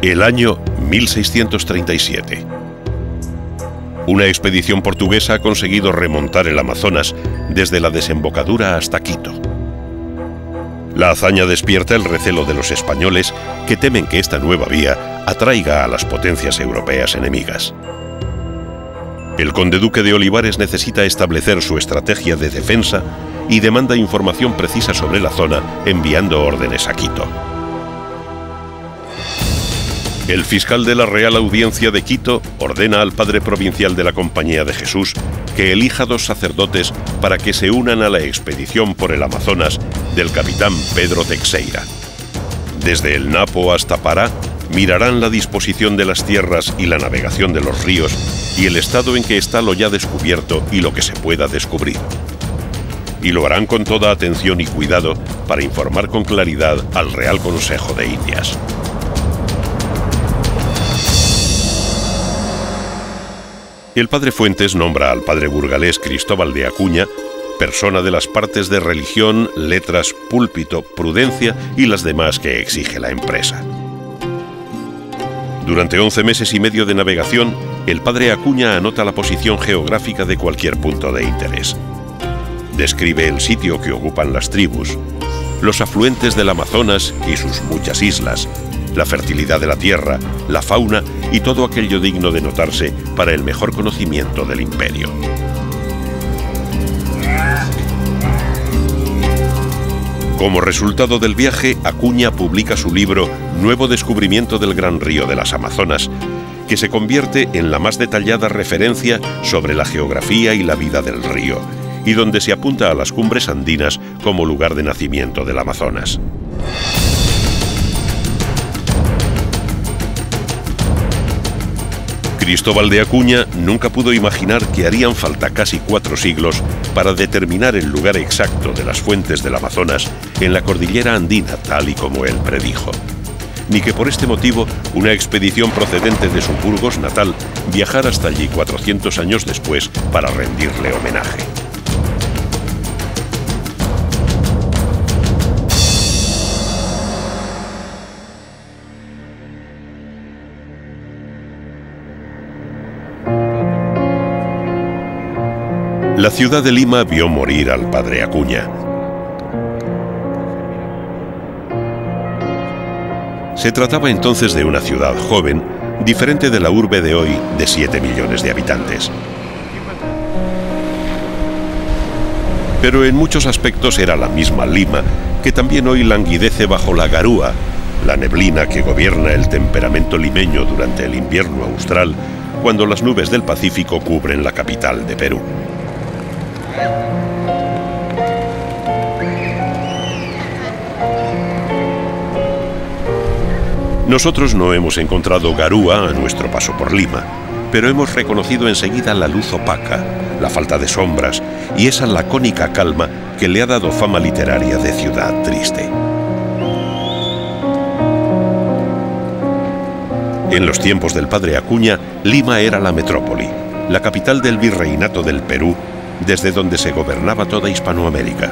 El año 1637. Una expedición portuguesa ha conseguido remontar el Amazonas desde la desembocadura hasta Quito. La hazaña despierta el recelo de los españoles, que temen que esta nueva vía atraiga a las potencias europeas enemigas. El conde duque de Olivares necesita establecer su estrategia de defensa y demanda información precisa sobre la zona, enviando órdenes a Quito. El fiscal de la Real Audiencia de Quito ordena al padre provincial de la Compañía de Jesús que elija 2 sacerdotes para que se unan a la expedición por el Amazonas del capitán Pedro Teixeira. Desde el Napo hasta Pará mirarán la disposición de las tierras y la navegación de los ríos y el estado en que está lo ya descubierto y lo que se pueda descubrir. Y lo harán con toda atención y cuidado para informar con claridad al Real Consejo de Indias. El padre Fuentes nombra al padre burgalés Cristóbal de Acuña, persona de las partes de religión, letras, púlpito, prudencia y las demás que exige la empresa. Durante 11 meses y medio de navegación, el padre Acuña anota la posición geográfica de cualquier punto de interés. Describe el sitio que ocupan las tribus, los afluentes del Amazonas y sus muchas islas, la fertilidad de la tierra, la fauna y todo aquello digno de notarse para el mejor conocimiento del imperio. Como resultado del viaje, Acuña publica su libro Nuevo descubrimiento del Gran Río de las Amazonas, que se convierte en la más detallada referencia sobre la geografía y la vida del río, y donde se apunta a las cumbres andinas como lugar de nacimiento del Amazonas. Cristóbal de Acuña nunca pudo imaginar que harían falta casi 4 siglos para determinar el lugar exacto de las fuentes del Amazonas en la cordillera andina, tal y como él predijo. Ni que por este motivo una expedición procedente de su Burgos natal viajara hasta allí 400 años después para rendirle homenaje. La ciudad de Lima vio morir al padre Acuña. Se trataba entonces de una ciudad joven, diferente de la urbe de hoy de 7 millones de habitantes. Pero en muchos aspectos era la misma Lima, que también hoy languidece bajo la garúa, la neblina que gobierna el temperamento limeño durante el invierno austral, cuando las nubes del Pacífico cubren la capital de Perú. Nosotros no hemos encontrado garúa a nuestro paso por Lima, pero hemos reconocido enseguida la luz opaca, la falta de sombras y esa lacónica calma que le ha dado fama literaria de ciudad triste. En los tiempos del padre Acuña, Lima era la metrópoli, la capital del virreinato del Perú, desde donde se gobernaba toda Hispanoamérica.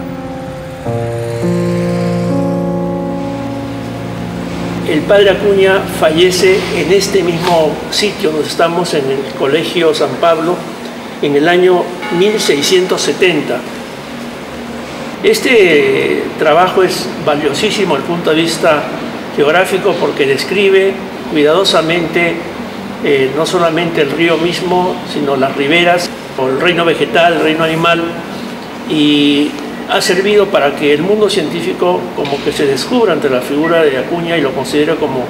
El padre Acuña fallece en este mismo sitio donde estamos, en el Colegio San Pablo, en el año 1670. Este trabajo es valiosísimo desde el punto de vista geográfico porque describe cuidadosamente no solamente el río mismo, sino las riberas, el reino vegetal, el reino animal, y ha servido para que el mundo científico como que se descubra ante la figura de Acuña y lo considere como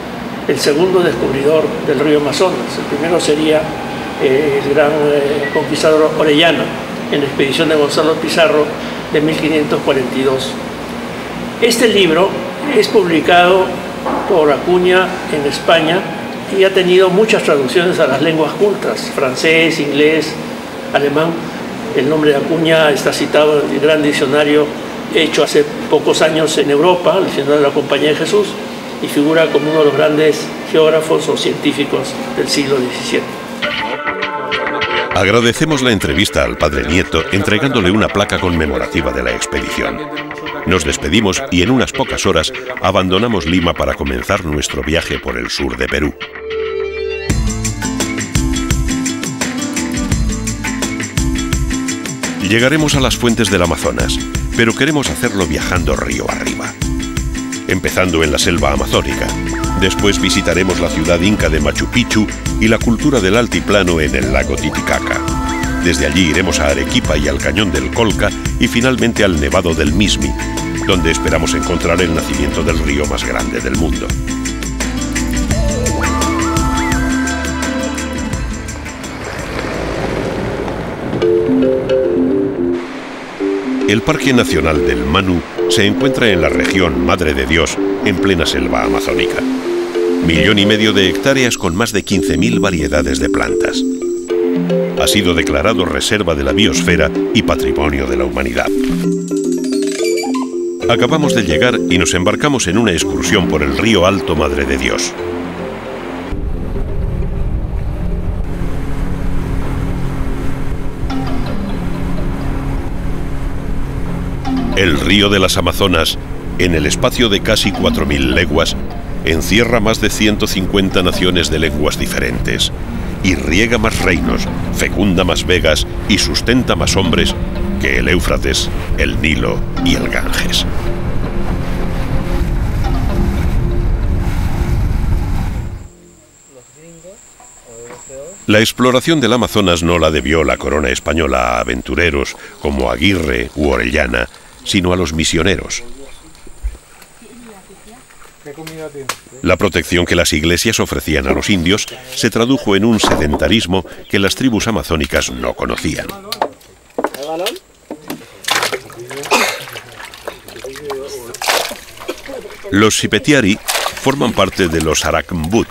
el segundo descubridor del río Amazonas. El primero sería el gran conquistador Orellana, en la expedición de Gonzalo Pizarro de 1542. Este libro es publicado por Acuña en España y ha tenido muchas traducciones a las lenguas cultas, francés, inglés, alemán. El nombre de Acuña está citado en el gran diccionario hecho hace pocos años en Europa, el diccionario de la Compañía de Jesús, y figura como uno de los grandes geógrafos o científicos del siglo XVII. Agradecemos la entrevista al padre Nieto entregándole una placa conmemorativa de la expedición. Nos despedimos y en unas pocas horas abandonamos Lima para comenzar nuestro viaje por el sur de Perú. Llegaremos a las fuentes del Amazonas, pero queremos hacerlo viajando río arriba. Empezando en la selva amazónica. Después visitaremos la ciudad inca de Machu Picchu y la cultura del altiplano en el lago Titicaca. Desde allí iremos a Arequipa y al cañón del Colca y finalmente al Nevado del Mismi, donde esperamos encontrar el nacimiento del río más grande del mundo. El Parque Nacional del Manu se encuentra en la región Madre de Dios, en plena selva amazónica. 1,5 millones de hectáreas con más de 15.000 variedades de plantas. Ha sido declarado Reserva de la Biosfera y Patrimonio de la Humanidad. Acabamos de llegar y nos embarcamos en una excursión por el río Alto Madre de Dios. El río de las Amazonas, en el espacio de casi 4.000 leguas, encierra más de 150 naciones de lenguas diferentes, y riega más reinos, fecunda más vegas y sustenta más hombres que el Éufrates, el Nilo y el Ganges. La exploración del Amazonas no la debió la corona española a aventureros como Aguirre u Orellana, sino a los misioneros. La protección que las iglesias ofrecían a los indios se tradujo en un sedentarismo que las tribus amazónicas no conocían. Los Sipetiari forman parte de los Arakmbut,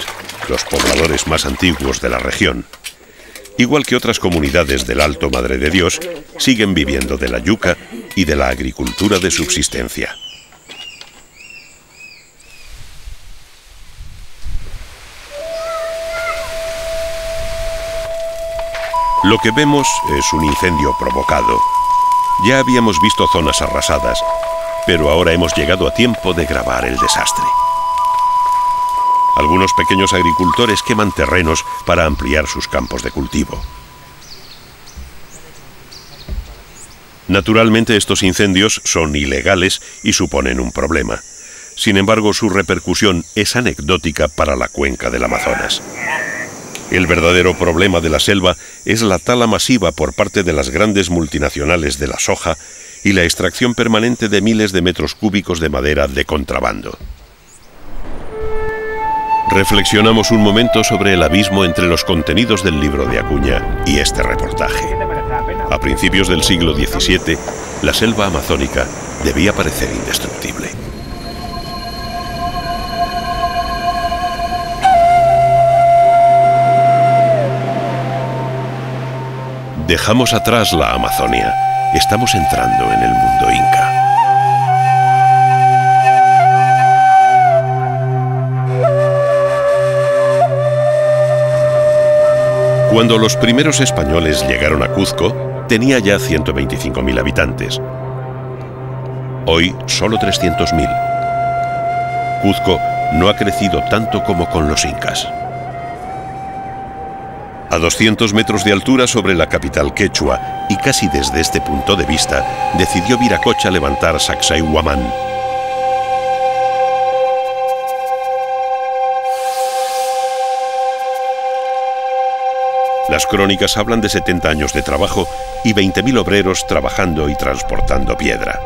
los pobladores más antiguos de la región. Igual que otras comunidades del Alto Madre de Dios, siguen viviendo de la yuca y de la agricultura de subsistencia. Lo que vemos es un incendio provocado. Ya habíamos visto zonas arrasadas, pero ahora hemos llegado a tiempo de grabar el desastre. Algunos pequeños agricultores queman terrenos para ampliar sus campos de cultivo. Naturalmente, estos incendios son ilegales y suponen un problema. Sin embargo, su repercusión es anecdótica para la cuenca del Amazonas. El verdadero problema de la selva es la tala masiva por parte de las grandes multinacionales de la soja y la extracción permanente de miles de metros cúbicos de madera de contrabando. Reflexionamos un momento sobre el abismo entre los contenidos del libro de Acuña y este reportaje. A principios del siglo XVII, la selva amazónica debía parecer indestructible. Dejamos atrás la Amazonia. Estamos entrando en el mundo inca. Cuando los primeros españoles llegaron a Cuzco, tenía ya 125.000 habitantes. Hoy, solo 300.000. Cuzco no ha crecido tanto como con los incas. A 200 metros de altura sobre la capital quechua, y casi desde este punto de vista, decidió Viracocha levantar Sacsayhuamán. Las crónicas hablan de 70 años de trabajo y 20.000 obreros trabajando y transportando piedra.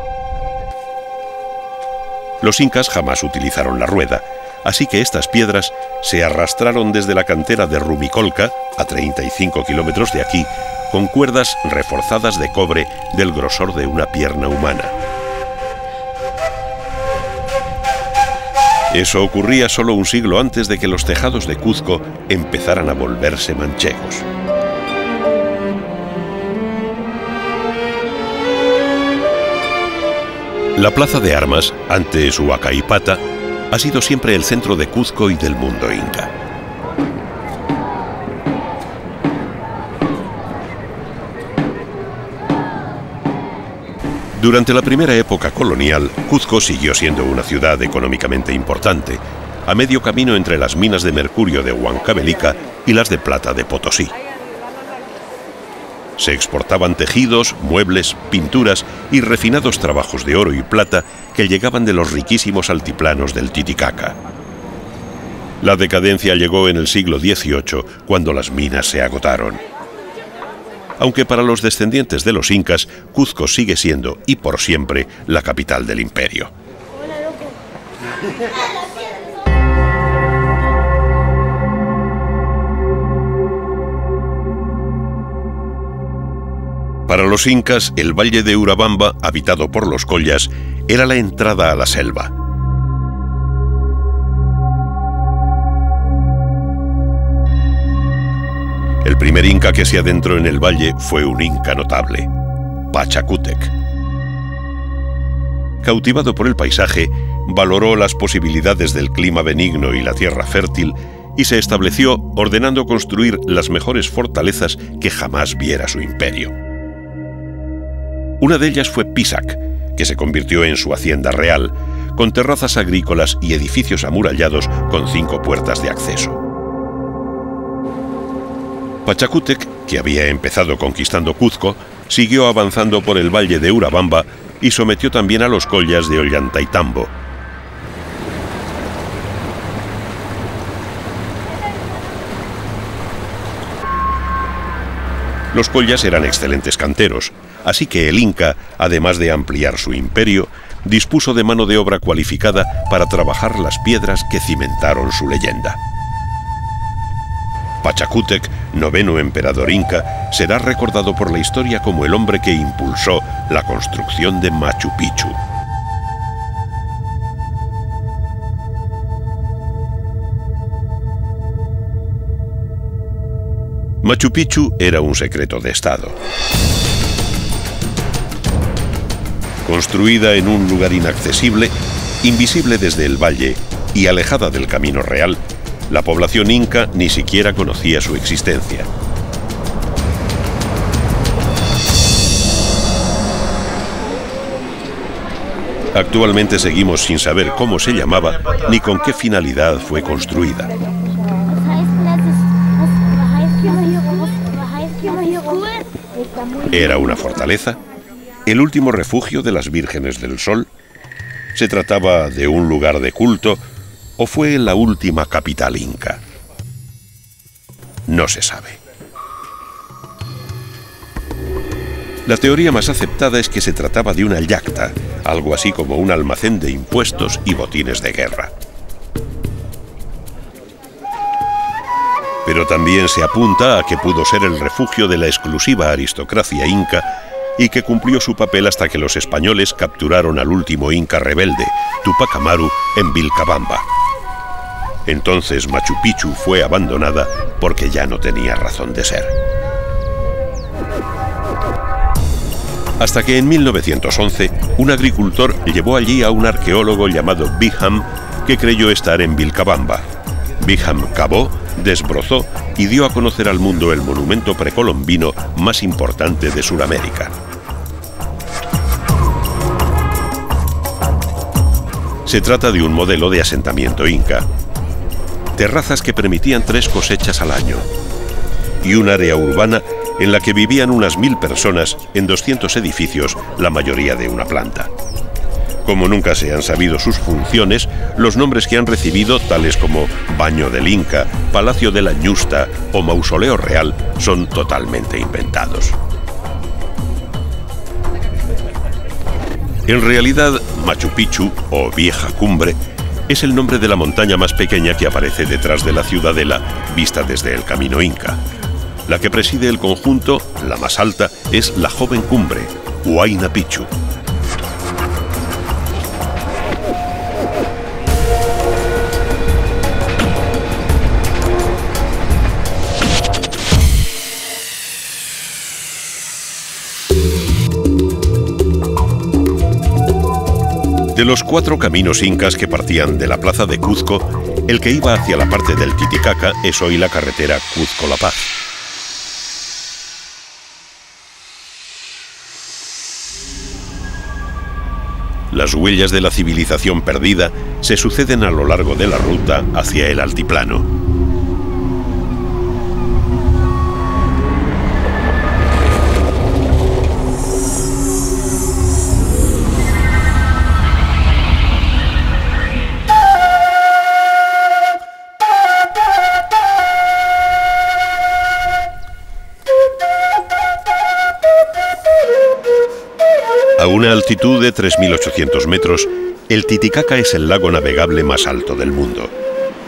Los incas jamás utilizaron la rueda, así que estas piedras se arrastraron desde la cantera de Rumicolca, a 35 kilómetros de aquí, con cuerdas reforzadas de cobre del grosor de una pierna humana. Eso ocurría solo un siglo antes de que los tejados de Cuzco empezaran a volverse manchegos. La plaza de armas, antes Huacaipata, ha sido siempre el centro de Cuzco y del mundo inca. Durante la primera época colonial, Cuzco siguió siendo una ciudad económicamente importante, a medio camino entre las minas de mercurio de Huancavelica y las de plata de Potosí. Se exportaban tejidos, muebles, pinturas y refinados trabajos de oro y plata que llegaban de los riquísimos altiplanos del Titicaca. La decadencia llegó en el siglo XVIII, cuando las minas se agotaron. Aunque para los descendientes de los incas, Cuzco sigue siendo, y por siempre, la capital del imperio. Para los incas, el valle de Urabamba, habitado por los collas, era la entrada a la selva. El primer inca que se adentró en el valle fue un inca notable, Pachacútec. Cautivado por el paisaje, valoró las posibilidades del clima benigno y la tierra fértil y se estableció ordenando construir las mejores fortalezas que jamás viera su imperio. Una de ellas fue Pisac, que se convirtió en su hacienda real, con terrazas agrícolas y edificios amurallados con 5 puertas de acceso. Pachacútec, que había empezado conquistando Cuzco, siguió avanzando por el valle de Urabamba y sometió también a los collas de Ollantaytambo. Los collas eran excelentes canteros, así que el Inca, además de ampliar su imperio, dispuso de mano de obra cualificada para trabajar las piedras que cimentaron su leyenda. Pachacútec, noveno emperador inca, será recordado por la historia como el hombre que impulsó la construcción de Machu Picchu. Machu Picchu era un secreto de Estado. Construida en un lugar inaccesible, invisible desde el valle y alejada del camino real, la población inca ni siquiera conocía su existencia. Actualmente seguimos sin saber cómo se llamaba ni con qué finalidad fue construida. ¿Era una fortaleza? ¿El último refugio de las Vírgenes del Sol? ¿Se trataba de un lugar de culto? ¿O fue la última capital inca? No se sabe. La teoría más aceptada es que se trataba de una yacta, algo así como un almacén de impuestos y botines de guerra. Pero también se apunta a que pudo ser el refugio de la exclusiva aristocracia inca y que cumplió su papel hasta que los españoles capturaron al último inca rebelde, Tupac Amaru, en Vilcabamba. Entonces Machu Picchu fue abandonada porque ya no tenía razón de ser. Hasta que en 1911 un agricultor llevó allí a un arqueólogo llamado Bingham que creyó estar en Vilcabamba. Bingham cavó, desbrozó y dio a conocer al mundo el monumento precolombino más importante de Sudamérica. Se trata de un modelo de asentamiento inca. Terrazas que permitían 3 cosechas al año y un área urbana en la que vivían unas 1000 personas en 200 edificios, la mayoría de una planta. Como nunca se han sabido sus funciones, los nombres que han recibido, tales como Baño del Inca, Palacio de la Ñusta o Mausoleo Real, son totalmente inventados. En realidad, Machu Picchu, o Vieja Cumbre, es el nombre de la montaña más pequeña que aparece detrás de la ciudadela, vista desde el camino inca. La que preside el conjunto, la más alta, es la Joven Cumbre, Huayna Picchu. De los 4 caminos incas que partían de la plaza de Cuzco, el que iba hacia la parte del Titicaca es hoy la carretera Cuzco-La Paz. Las huellas de la civilización perdida se suceden a lo largo de la ruta hacia el altiplano. A una altitud de 3.800 metros, el Titicaca es el lago navegable más alto del mundo.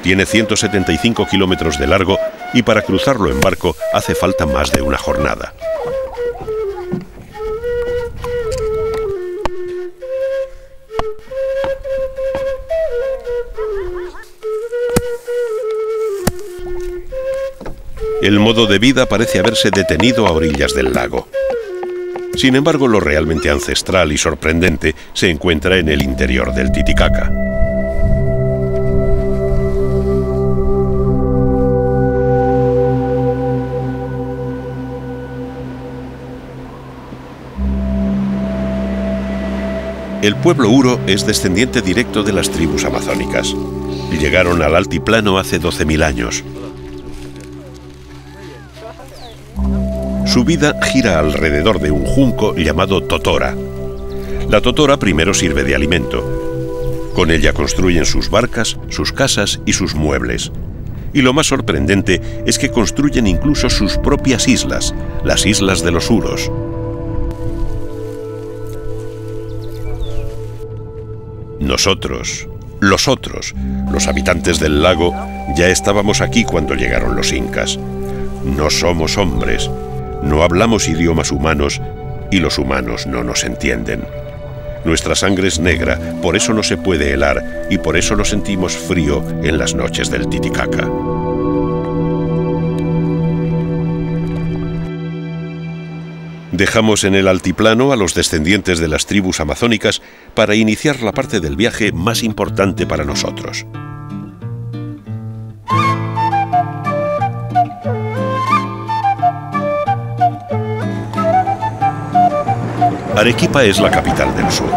Tiene 175 kilómetros de largo y para cruzarlo en barco hace falta más de una jornada. El modo de vida parece haberse detenido a orillas del lago. Sin embargo, lo realmente ancestral y sorprendente se encuentra en el interior del Titicaca. El pueblo Uro es descendiente directo de las tribus amazónicas. Llegaron al altiplano hace 12.000 años. Su vida gira alrededor de un junco llamado totora. La totora primero sirve de alimento. Con ella construyen sus barcas, sus casas y sus muebles. Y lo más sorprendente es que construyen incluso sus propias islas, las islas de los Uros. Nosotros, los otros, los habitantes del lago, ya estábamos aquí cuando llegaron los incas. No somos hombres. No hablamos idiomas humanos y los humanos no nos entienden. Nuestra sangre es negra, por eso no se puede helar y por eso lo sentimos frío en las noches del Titicaca. Dejamos en el altiplano a los descendientes de las tribus amazónicas para iniciar la parte del viaje más importante para nosotros. Arequipa es la capital del sur.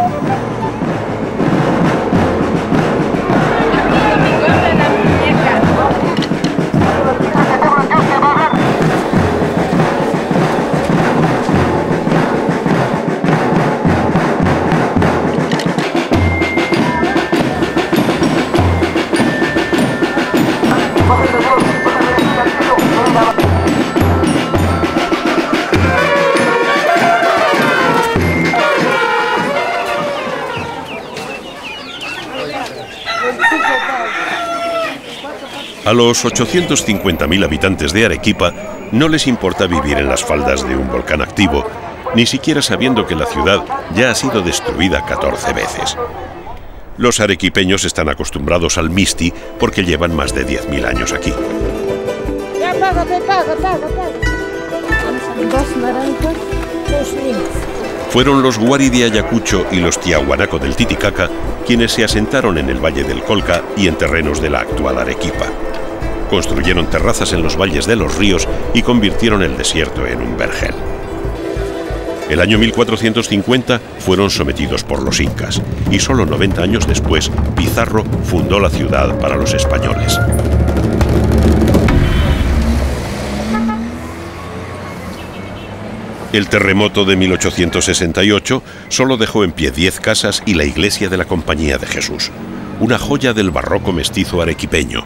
A los 850.000 habitantes de Arequipa no les importa vivir en las faldas de un volcán activo, ni siquiera sabiendo que la ciudad ya ha sido destruida 14 veces. Los arequipeños están acostumbrados al misti porque llevan más de 10.000 años aquí. Fueron los Wari de Ayacucho y los Tiahuanaco del Titicaca quienes se asentaron en el valle del Colca y en terrenos de la actual Arequipa. Construyeron terrazas en los valles de los ríos y convirtieron el desierto en un vergel. El año 1450 fueron sometidos por los incas y solo 90 años después Pizarro fundó la ciudad para los españoles. El terremoto de 1868 solo dejó en pie 10 casas y la iglesia de la Compañía de Jesús, una joya del barroco mestizo arequipeño.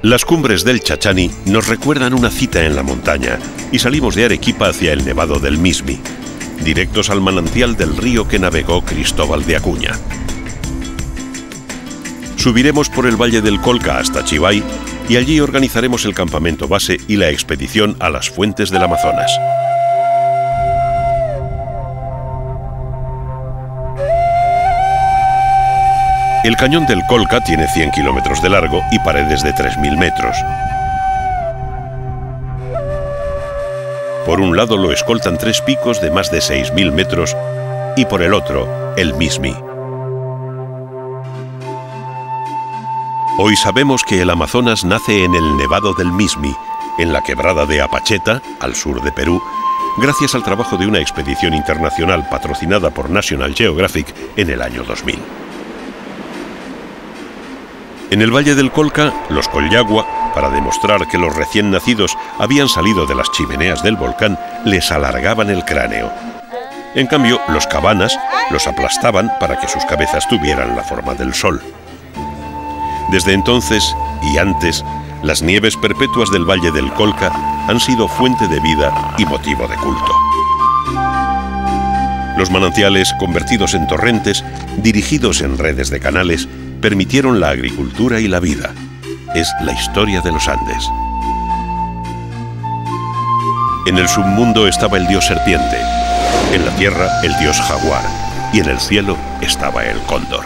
Las cumbres del Chachani nos recuerdan una cita en la montaña y salimos de Arequipa hacia el Nevado del Mismi, directos al manantial del río que navegó Cristóbal de Acuña. Subiremos por el Valle del Colca hasta Chivay y allí organizaremos el campamento base y la expedición a las fuentes del Amazonas. El cañón del Colca tiene 100 kilómetros de largo y paredes de 3.000 metros. Por un lado lo escoltan 3 picos de más de 6.000 metros y por el otro, el Mismi. Hoy sabemos que el Amazonas nace en el Nevado del Mismi, en la quebrada de Apacheta, al sur de Perú, gracias al trabajo de una expedición internacional patrocinada por National Geographic en el año 2000. En el Valle del Colca, los Collagua, para demostrar que los recién nacidos habían salido de las chimeneas del volcán, les alargaban el cráneo. En cambio, los Cabanas los aplastaban para que sus cabezas tuvieran la forma del sol. Desde entonces y antes, las nieves perpetuas del Valle del Colca han sido fuente de vida y motivo de culto. Los manantiales, convertidos en torrentes, dirigidos en redes de canales, permitieron la agricultura y la vida. Es la historia de los Andes. En el submundo estaba el dios serpiente, en la tierra el dios jaguar y en el cielo estaba el cóndor.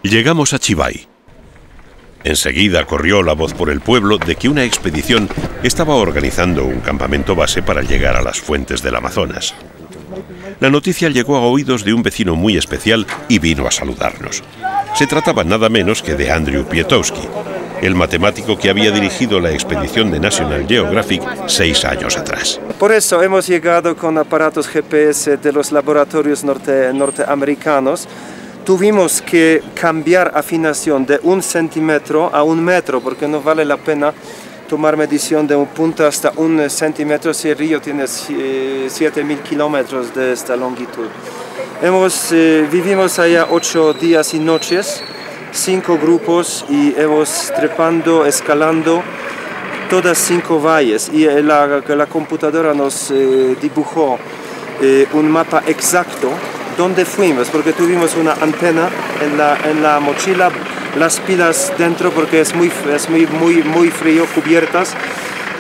Llegamos a Chivay. Enseguida corrió la voz por el pueblo de que una expedición estaba organizando un campamento base para llegar a las fuentes del Amazonas. La noticia llegó a oídos de un vecino muy especial y vino a saludarnos. Se trataba nada menos que de Andrew Pietowski, el matemático que había dirigido la expedición de National Geographic 6 años atrás. Por eso hemos llegado con aparatos GPS de los laboratorios norteamericanos. Tuvimos que cambiar afinación de 1 centímetro a 1 metro, porque no vale la pena tomar medición de un punto hasta 1 centímetro si el río tiene 7.000 kilómetros de esta longitud. Vivimos allá 8 días y noches, 5 grupos, y hemos trepando, escalando todas 5 valles, y la computadora nos dibujó un mapa exacto donde fuimos, porque tuvimos una antena en la mochila, las pilas dentro porque es muy frío, cubiertas,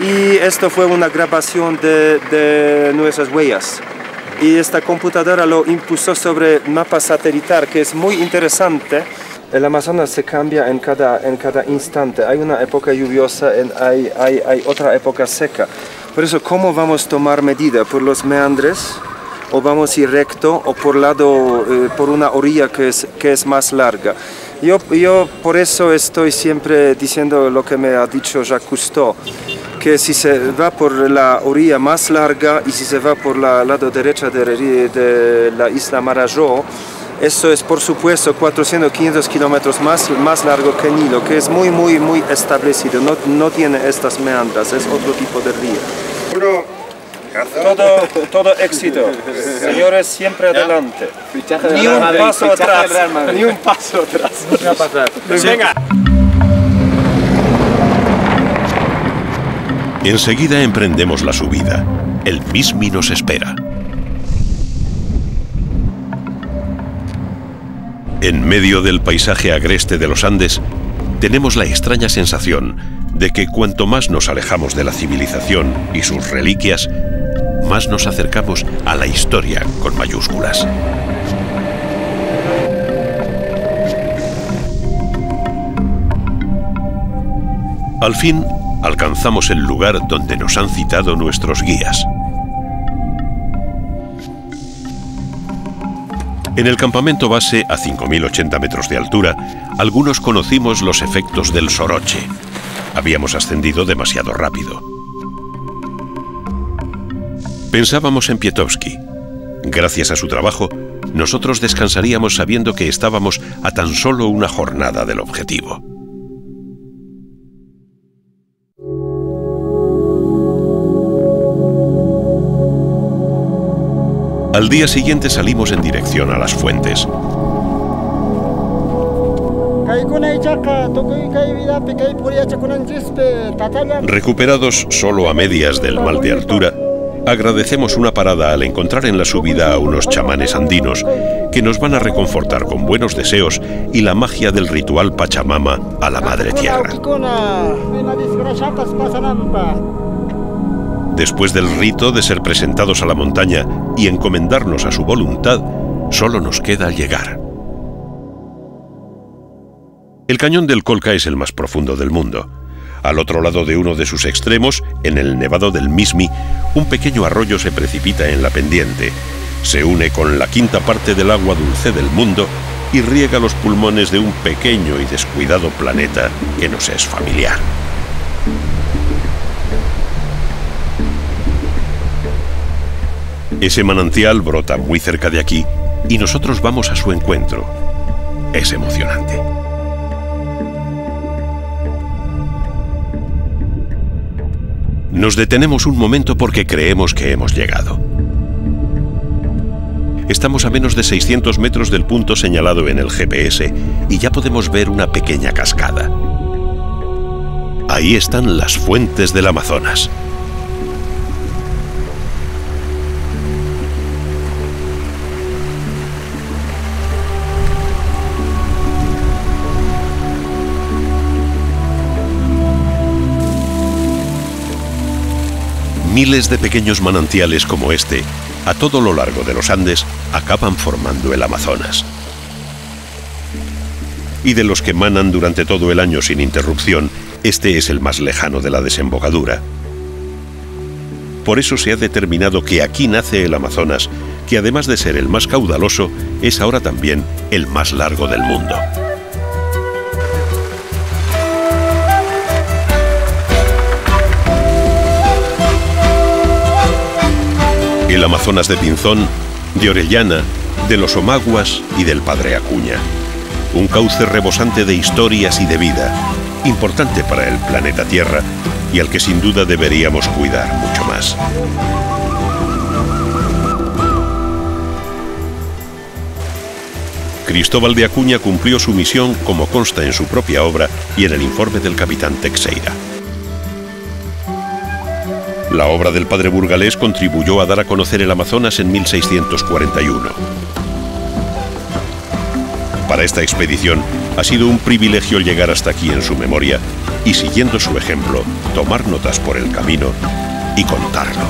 y esto fue una grabación de nuestras huellas. Y esta computadora lo impuso sobre mapa satelital, que es muy interesante. El Amazonas se cambia en cada instante. Hay una época lluviosa, hay otra época seca. Por eso, ¿cómo vamos a tomar medida? ¿Por los meandres? ¿O vamos a ir recto? ¿O por una orilla que es más larga? Yo por eso estoy siempre diciendo lo que me ha dicho Jacques Cousteau, que si se va por la orilla más larga y si se va por la lado derecha de la isla Marajó, eso es por supuesto 400-500 kilómetros más largo que el Nilo, que es muy establecido, no tiene estas meandras, es otro tipo de río. Todo éxito, señores, siempre adelante, ni un paso atrás, ni un paso atrás. Venga. Enseguida emprendemos la subida. El Mismi nos espera. En medio del paisaje agreste de los Andes, tenemos la extraña sensación de que cuanto más nos alejamos de la civilización y sus reliquias, más nos acercamos a la historia con mayúsculas. Al fin, alcanzamos el lugar donde nos han citado nuestros guías. En el campamento base, a 5.080 metros de altura, algunos conocimos los efectos del soroche. Habíamos ascendido demasiado rápido. Pensábamos en Pietowski. Gracias a su trabajo, nosotros descansaríamos sabiendo que estábamos a tan solo una jornada del objetivo. Al día siguiente salimos en dirección a las fuentes. Recuperados solo a medias del mal de altura, agradecemos una parada al encontrar en la subida a unos chamanes andinos que nos van a reconfortar con buenos deseos y la magia del ritual Pachamama a la Madre Tierra. Después del rito de ser presentados a la montaña y encomendarnos a su voluntad, solo nos queda llegar. El cañón del Colca es el más profundo del mundo. Al otro lado de uno de sus extremos, en el Nevado del Mismi, un pequeño arroyo se precipita en la pendiente, se une con la quinta parte del agua dulce del mundo y riega los pulmones de un pequeño y descuidado planeta que nos es familiar. Ese manantial brota muy cerca de aquí y nosotros vamos a su encuentro. Es emocionante. Nos detenemos un momento porque creemos que hemos llegado. Estamos a menos de 600 metros del punto señalado en el GPS y ya podemos ver una pequeña cascada. Ahí están las fuentes del Amazonas. Miles de pequeños manantiales como este, a todo lo largo de los Andes, acaban formando el Amazonas. Y de los que manan durante todo el año sin interrupción, este es el más lejano de la desembocadura. Por eso se ha determinado que aquí nace el Amazonas, que además de ser el más caudaloso, es ahora también el más largo del mundo. El Amazonas de Pinzón, de Orellana, de los Omaguas y del Padre Acuña. Un cauce rebosante de historias y de vida, importante para el planeta Tierra y al que sin duda deberíamos cuidar mucho más. Cristóbal de Acuña cumplió su misión como consta en su propia obra y en el informe del capitán Teixeira. La obra del padre burgalés contribuyó a dar a conocer el Amazonas en 1641. Para esta expedición ha sido un privilegio llegar hasta aquí en su memoria y, siguiendo su ejemplo, tomar notas por el camino y contarlo.